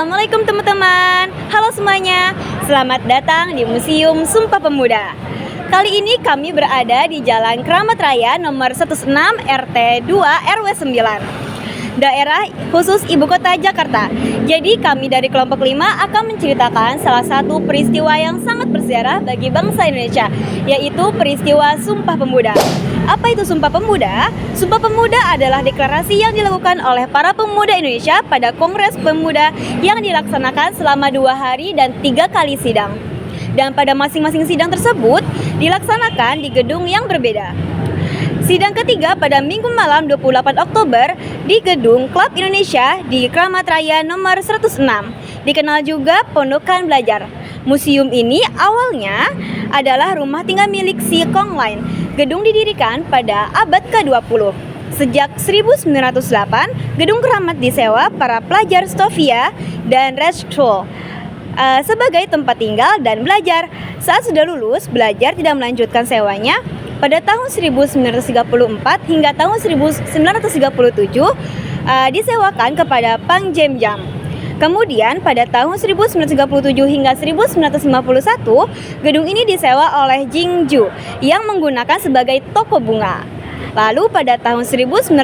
Assalamualaikum teman-teman. Halo semuanya. Selamat datang di Museum Sumpah Pemuda. Kali ini kami berada di Jalan Keramat Raya nomor 16 RT 2 RW 9, daerah khusus Ibu Kota Jakarta. Jadi kami dari kelompok 5 akan menceritakan salah satu peristiwa yang sangat bersejarah bagi bangsa Indonesia, yaitu peristiwa Sumpah Pemuda. Apa itu Sumpah Pemuda? Sumpah Pemuda adalah deklarasi yang dilakukan oleh para pemuda Indonesia pada Kongres Pemuda yang dilaksanakan selama 2 hari dan 3 kali sidang. Dan pada masing-masing sidang tersebut dilaksanakan di gedung yang berbeda. Sidang ketiga pada Minggu malam 28 Oktober di Gedung Klub Indonesia di Keramat Raya nomor 106, dikenal juga Pondokan Belajar. Museum ini awalnya adalah rumah tinggal milik Si Kong Lain. Gedung didirikan pada abad ke-20. Sejak 1908, Gedung Keramat disewa para pelajar Stovia dan Rechtschule sebagai tempat tinggal dan belajar. Saat sudah lulus, belajar tidak melanjutkan sewanya. Pada tahun 1934 hingga tahun 1937 disewakan kepada Pang Jem Jam. Kemudian pada tahun 1937 hingga 1951, gedung ini disewa oleh Jingju yang menggunakan sebagai toko bunga. Lalu pada tahun 1951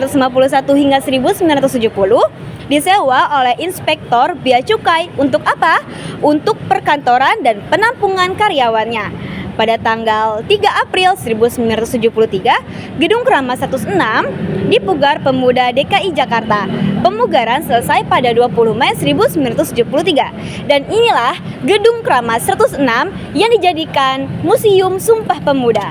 hingga 1970 disewa oleh Inspektor Bea Cukai untuk apa? Untuk perkantoran dan penampungan karyawannya. Pada tanggal 3 April 1973, Gedung Keramat 106 dipugar Pemuda DKI Jakarta. Pemugaran selesai pada 20 Mei 1973. Dan inilah Gedung Keramat 106 yang dijadikan Museum Sumpah Pemuda.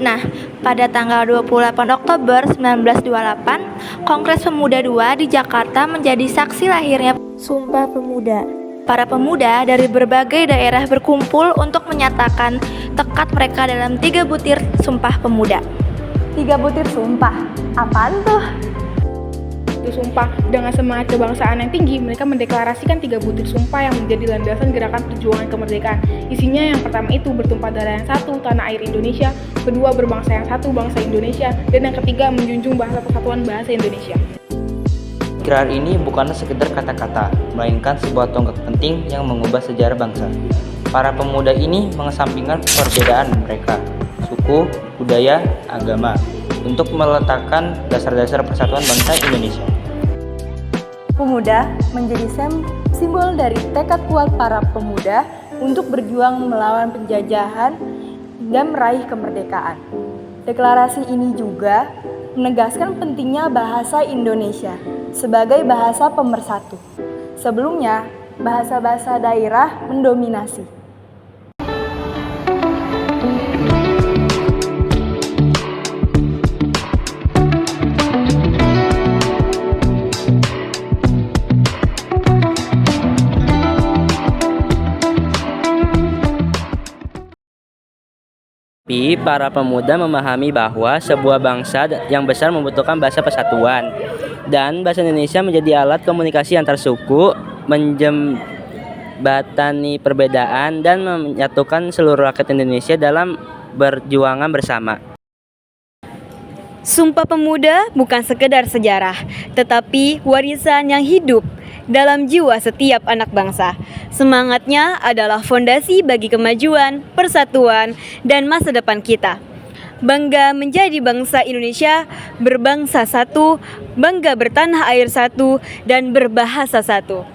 Nah, pada tanggal 28 Oktober 1928, Kongres Pemuda II di Jakarta menjadi saksi lahirnya Sumpah Pemuda. Para pemuda dari berbagai daerah berkumpul untuk menyatakan tekad mereka dalam 3 butir Sumpah Pemuda. 3 butir sumpah? Apaan tuh? Sumpah dengan semangat kebangsaan yang tinggi, mereka mendeklarasikan 3 butir sumpah yang menjadi landasan gerakan perjuangan kemerdekaan. Isinya yang pertama itu bertumpah darah yang satu, tanah air Indonesia, kedua berbangsa yang satu, bangsa Indonesia, dan yang ketiga menjunjung bahasa persatuan bahasa Indonesia. Ikrar ini bukanlah sekedar kata-kata, melainkan sebuah tonggak penting yang mengubah sejarah bangsa. Para pemuda ini mengesampingkan perbedaan mereka, suku, budaya, agama, untuk meletakkan dasar-dasar persatuan bangsa Indonesia. Pemuda menjadi simbol dari tekad kuat para pemuda untuk berjuang melawan penjajahan dan meraih kemerdekaan. Deklarasi ini juga menegaskan pentingnya bahasa Indonesia sebagai bahasa pemersatu. Sebelumnya, bahasa-bahasa daerah mendominasi. Tapi para pemuda memahami bahwa sebuah bangsa yang besar membutuhkan bahasa persatuan, dan bahasa Indonesia menjadi alat komunikasi antar suku, menjembatani perbedaan dan menyatukan seluruh rakyat Indonesia dalam perjuangan bersama. Sumpah Pemuda bukan sekedar sejarah, tetapi warisan yang hidup dalam jiwa setiap anak bangsa. Semangatnya adalah fondasi bagi kemajuan, persatuan, dan masa depan kita. Bangga menjadi bangsa Indonesia, berbangsa satu, bangga bertanah air satu, dan berbahasa satu.